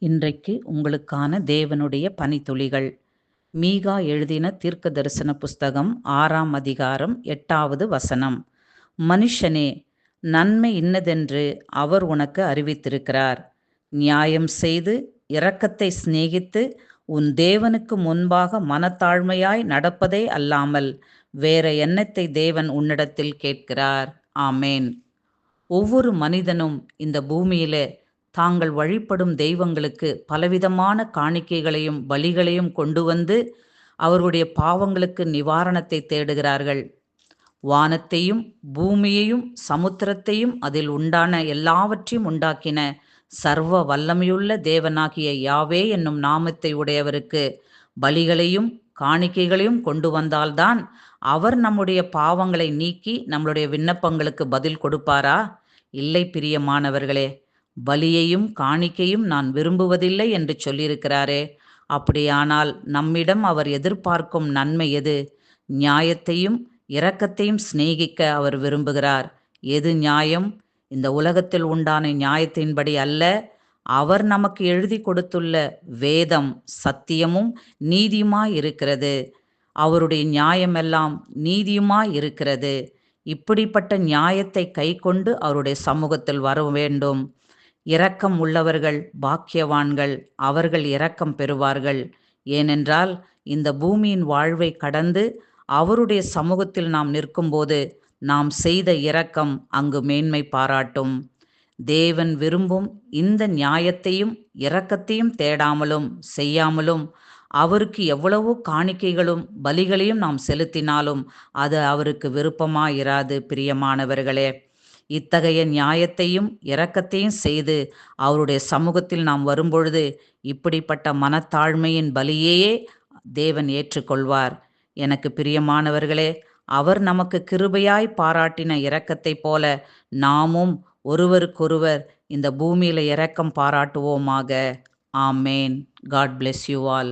இன்றைக்கு உங்களுக்கான தேவனுடைய பனித்துளிகள். மீகா எழுதின தீர்க்க தரிசன புஸ்தகம் 6ஆம் அதிகாரம் 8வது வசனம். மனுஷனே, நன்மை இன்னதென்று அவர் உனக்கு அறிவித்திருக்கிறார். நியாயம் செய்து இரக்கத்தை சிநேகித்து உன் தேவனுக்கு முன்பாக மனத்தாழ்மையாய் நடப்பதே அல்லாமல் வேற என்னத்தை தேவன் உன்னிடத்தில் கேட்கிறார்? ஆமேன். ஒவ்வொரு மனிதனும் இந்த பூமியிலே தாங்கள் வழிபடும் தெய்வங்களுக்கு பலவிதமான காணிக்கைகளையும் பலிகளையும் கொண்டு வந்து அவர்களுடைய பாவங்களுக்கு நிவாரணத்தை தேடுகிறார்கள். வானத்தையும் பூமியையும் சமுத்திரத்தையும் அதில் உண்டான எல்லாவற்றையும் உண்டாக்கின சர்வ வல்லமையுள்ள தேவனாகிய யாவே என்னும் நாமத்தை உடையவருக்கு பலிகளையும் காணிக்கைகளையும் கொண்டு வந்தால்தான் அவர் நம்முடைய பாவங்களை நீக்கி நம்மளுடைய விண்ணப்பங்களுக்கு பதில் கொடுப்பாரா? இல்லை பிரியமானவர்களே. பலியையும் காணிக்கையும் நான் விரும்புவதில்லை என்று சொல்லியிருக்கிறாரே. அப்படியானால் நம்மிடம் அவர் எதிர்பார்க்கும் நன்மை எது? நியாயத்தையும் இரக்கத்தையும் சிநேகிக்க அவர் விரும்புகிறார். எது நியாயம்? இந்த உலகத்தில் உண்டான நியாயத்தின்படி அல்ல, அவர் நமக்கு எழுதி கொடுத்துள்ள வேதம் சத்தியமும் நீதியுமாய் இருக்கிறது. அவருடைய நியாயமெல்லாம் நீதியுமாய் இருக்கிறது. இப்படிப்பட்ட நியாயத்தை கைக்கொண்டு அவருடைய சமூகத்தில் வர வேண்டும். இரக்கம் உள்ளவர்கள் பாக்கியவான்கள், அவர்கள் இரக்கம் பெறுவார்கள். ஏனென்றால் இந்த பூமியின் வாழ்வை கடந்து அவருடைய சமூகத்தில் நாம் நிற்கும்போது நாம் செய்த இரக்கம் அங்கு மேன்மை பாராட்டும். தேவன் விரும்பும் இந்த நியாயத்தையும் இரக்கத்தையும் தேடாமலும் செய்யாமலும் அவருக்கு எவ்வளவோ காணிக்கைகளும் பலிகளையும் நாம் செலுத்தினாலும் அது அவருக்கு விருப்பமாயிராது பிரியமானவர்களே. இத்தகைய நியாயத்தையும் இரக்கத்தையும் செய்து அவருடைய சமூகத்தில் நாம் வரும்பொழுது இப்படிப்பட்ட மனத்தாழ்மையின் பலியையே தேவன் ஏற்றுக்கொள்வார். எனக்கு பிரியமானவர்களே, அவர் நமக்கு கிருபையாய் பாராட்டின இரக்கத்தை போல நாமும் ஒருவருக்கொருவர் இந்த பூமியில இரக்கம் பாராட்டுவோமாக. ஆமேன். God bless you all.